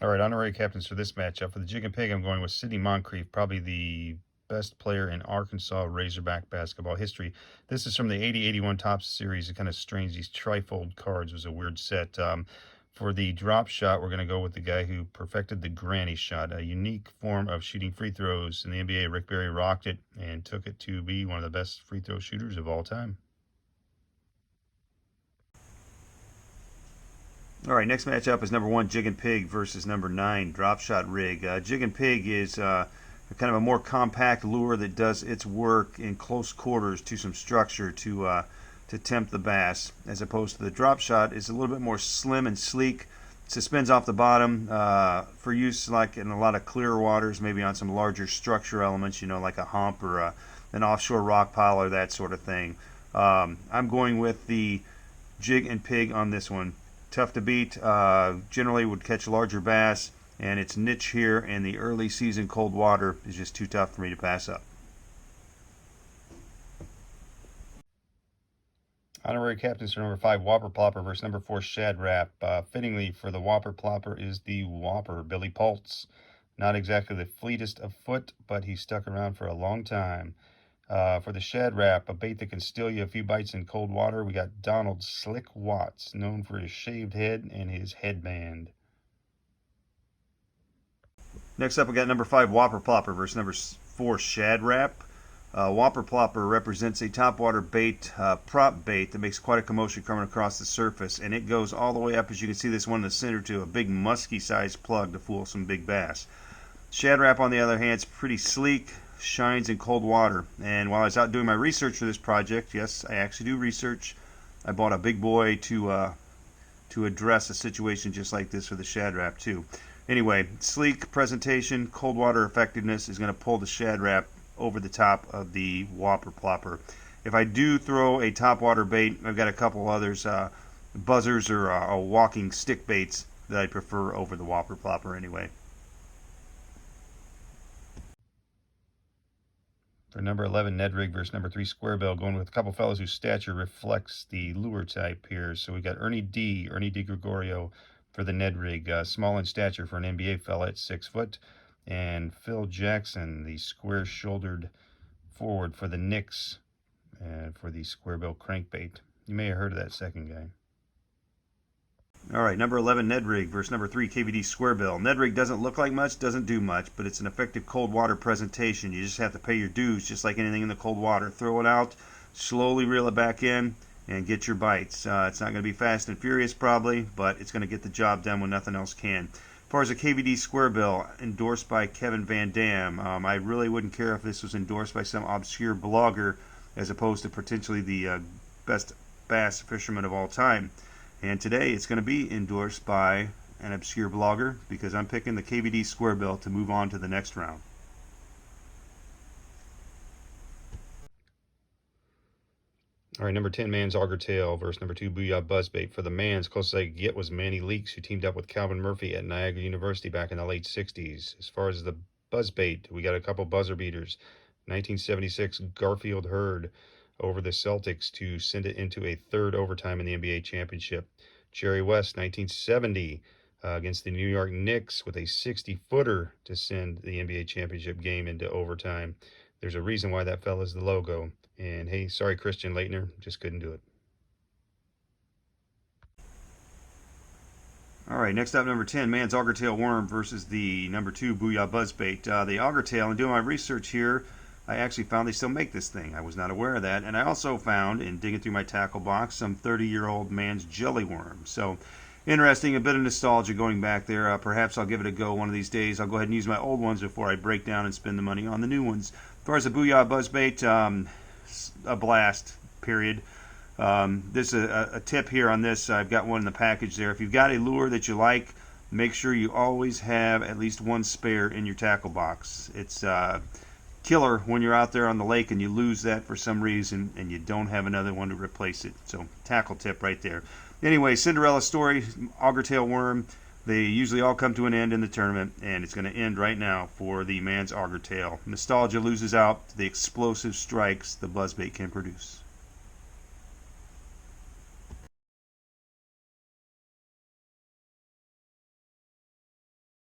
All right, honorary captains for this matchup. For the Jigging Pig, I'm going with Sidney Moncrief, probably the best player in Arkansas Razorback basketball history. This is from the 80-81 Topps series. It kind of strange. These trifold cards was a weird set. For the drop shot, we're going to go with the guy who perfected the granny shot, a unique form of shooting free throws. In the NBA, Rick Barry rocked it and took it to be one of the best free throw shooters of all time. All right, next matchup is number 1 Jigging Pig versus number 9 Drop Shot Rig. Jigging Pig is kind of a more compact lure that does its work in close quarters to some structure to tempt the bass, as opposed to the Drop Shot is a little bit more slim and sleek. Suspends off the bottom for use like in a lot of clear waters, maybe on some larger structure elements, you know, like a hump or an offshore rock pile or that sort of thing. I'm going with the Jig and Pig on this one. Tough to beat, generally would catch larger bass, and its niche here in the early season cold water is just too tough for me to pass up. Honorary captains for number 5 Whopper Popper versus number 4 Shad Rap. Fittingly for the Whopper Popper is the Whopper, Billy Pultz. Not exactly the fleetest of foot, but he stuck around for a long time. For the Shad Rap, a bait that can steal you a few bites in cold water, we got Donald Slick Watts, known for his shaved head and his headband. Next up, we got number 5 Whopper Popper versus number 4 Shad Rap. Whopper Popper represents a topwater bait, prop bait that makes quite a commotion coming across the surface, and it goes all the way up, as you can see this one in the center, to a big musky-sized plug to fool some big bass. Shad Rap, on the other hand, is pretty sleek, shines in cold water. And while I was out doing my research for this project, yes, I actually do research, I bought a big boy to address a situation just like this for the Shad Rap too. Anyway, sleek presentation, cold water effectiveness is going to pull the Shad Rap over the top of the Whopper Plopper. If I do throw a topwater bait, I've got a couple others, buzzers or walking stick baits that I prefer over the Whopper Plopper anyway. For number 11, Ned Rig versus number 3, Squarebill, going with a couple fellows whose stature reflects the lure type here. So we got Ernie D. Gregorio for the Ned Rig, small in stature for an NBA fella at 6 foot, and Phil Jackson, the square-shouldered forward for the Knicks, and for the Squarebill crankbait. You may have heard of that second guy. All right, number 11, Ned Rig versus number 3, KVD Squarebill. Ned Rig doesn't look like much, doesn't do much, but it's an effective cold water presentation. You just have to pay your dues, just like anything in the cold water. Throw it out, slowly reel it back in, and get your bites. It's not going to be fast and furious probably, but it's going to get the job done when nothing else can. As far as a KVD Squarebill, endorsed by Kevin Van Dam, I really wouldn't care if this was endorsed by some obscure blogger as opposed to potentially the best bass fisherman of all time. And today it's going to be endorsed by an obscure blogger because I'm picking the KVD Squarebill to move on to the next round. All right, number 10, Man's Auger Tail versus number 2, Booyah Buzzbait. For the Man's, closest I could get was Manny Leaks, who teamed up with Calvin Murphy at Niagara University back in the late 60s. As far as the Buzzbait, we got a couple buzzer beaters. 1976 Garfield Hurd over the Celtics to send it into a third overtime in the NBA championship. Jerry West, 1970, against the New York Knicks with a 60-footer to send the NBA championship game into overtime. There's a reason why that fella's the logo. And hey, sorry, Christian Leitner, just couldn't do it. All right, next up, number 10, Man's Auger Tail Worm versus the number 2, Booyah Buzzbait. The Auger Tail, in doing my research here, I actually found they still make this thing. I was not aware of that. And I also found, in digging through my tackle box, some 30-year-old Man's Jelly Worm. So, interesting, a bit of nostalgia going back there. Perhaps I'll give it a go one of these days. I'll go ahead and use my old ones before I break down and spend the money on the new ones. As far as the Booyah Buzzbait, a blast, period. This is a tip here on this. I've got one in the package there. If you've got a lure that you like, make sure you always have at least one spare in your tackle box. It's killer when you're out there on the lake and you lose that for some reason and you don't have another one to replace it. So tackle tip right there. Anyway, Cinderella story, auger tail worm. They usually all come to an end in the tournament, and it's going to end right now for the Man's Auger Tail. Nostalgia loses out to the explosive strikes the buzzbait can produce.